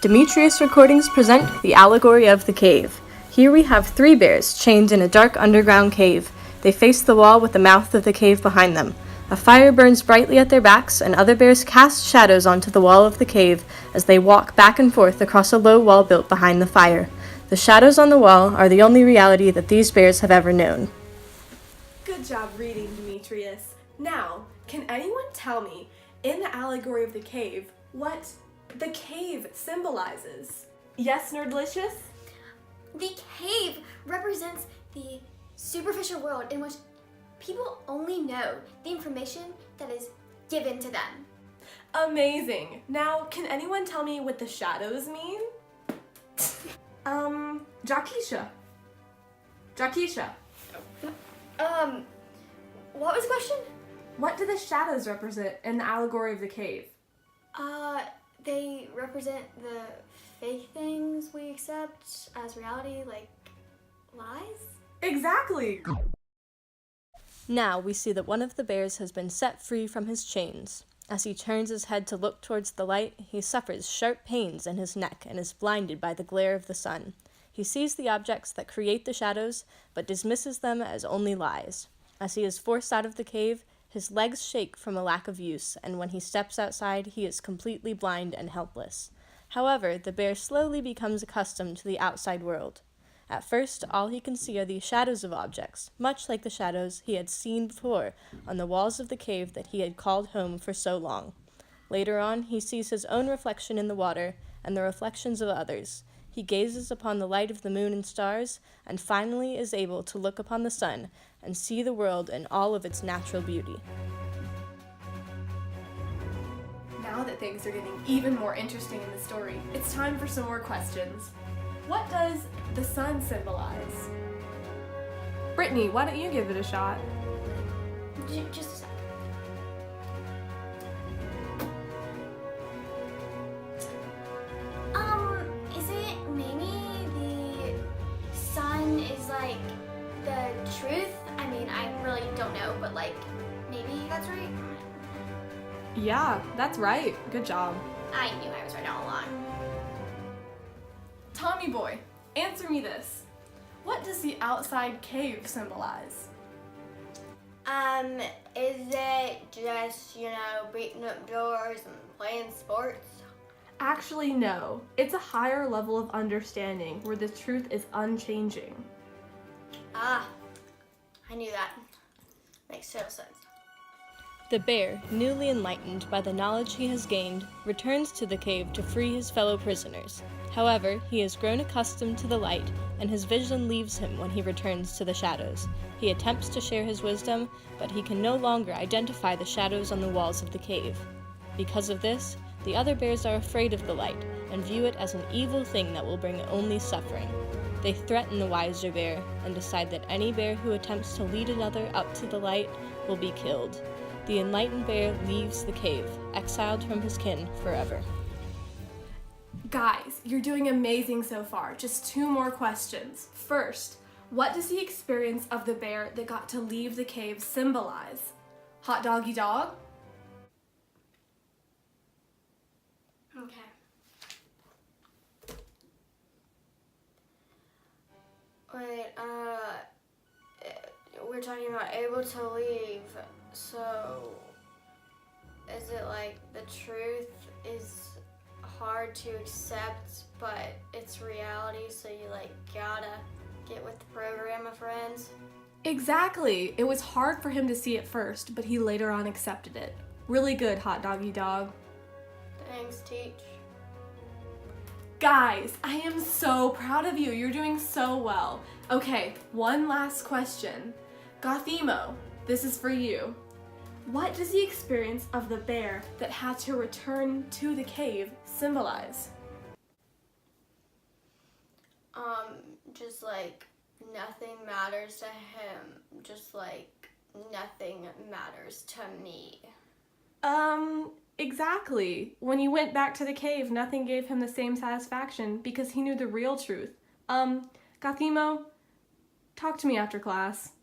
Demetrius Recordings present The Allegory of the Cave. Here we have three bears chained in a dark underground cave. They face the wall with the mouth of the cave behind them. A fire burns brightly at their backs, and other bears cast shadows onto the wall of the cave as they walk back and forth across a low wall built behind the fire. The shadows on the wall are the only reality that these bears have ever known. Good job reading, Demetrius. Now, can anyone tell me, in the Allegory of the Cave, what the cave symbolizes? Yes, Nerdlicious? The cave represents the superficial world in which people only know the information that is given to them. Amazing. Now, can anyone tell me what the shadows mean? Jakisha. What was the question? What do the shadows represent in the Allegory of the Cave? They represent the fake things we accept as reality, like lies? Exactly. Now we see that one of the bears has been set free from his chains. As he turns his head to look towards the light, he suffers sharp pains in his neck and is blinded by the glare of the sun. He sees the objects that create the shadows, but dismisses them as only lies. As he is forced out of the cave, his legs shake from a lack of use, and when he steps outside, he is completely blind and helpless. However, the bear slowly becomes accustomed to the outside world. At first, all he can see are the shadows of objects, much like the shadows he had seen before on the walls of the cave that he had called home for so long. Later on, he sees his own reflection in the water and the reflections of others. He gazes upon the light of the moon and stars, and finally is able to look upon the sun and see the world in all of its natural beauty. Now that things are getting even more interesting in the story, it's time for some more questions. What does the sun symbolize? Brittany, why don't you give it a shot? Just a sec. Is it maybe the sun is like the truth? I mean, I really don't know, but like, maybe that's right? Yeah, that's right. Good job. I knew I was right all along. Tommy boy, answer me this. What does the outside cave symbolize? Is it just, beating up doors and playing sports? Actually, no. It's a higher level of understanding where the truth is unchanging. Ah, I knew that. Makes total sense. The bear, newly enlightened by the knowledge he has gained, returns to the cave to free his fellow prisoners. However, he has grown accustomed to the light, and his vision leaves him when he returns to the shadows. He attempts to share his wisdom, but he can no longer identify the shadows on the walls of the cave. Because of this, the other bears are afraid of the light, and view it as an evil thing that will bring only suffering. They threaten the wiser bear, and decide that any bear who attempts to lead another up to the light will be killed. The enlightened bear leaves the cave, exiled from his kin forever. Guys, you're doing amazing so far. Just two more questions. First, what does the experience of the bear that got to leave the cave symbolize? Hot doggy dog? Okay. Wait, we're talking about able to leave, so is it like the truth is hard to accept, but it's reality, so you gotta get with the program, my friends? Exactly. It was hard for him to see it first, but he later on accepted it. Really good, hot doggy dog. Thanks, Teach. Guys, I am so proud of you. You're doing so well. Okay, one last question. Gothemo, this is for you. What does the experience of the bear that had to return to the cave symbolize? Just nothing matters to him, just nothing matters to me. Exactly. When he went back to the cave, nothing gave him the same satisfaction because he knew the real truth. Gothemo, talk to me after class.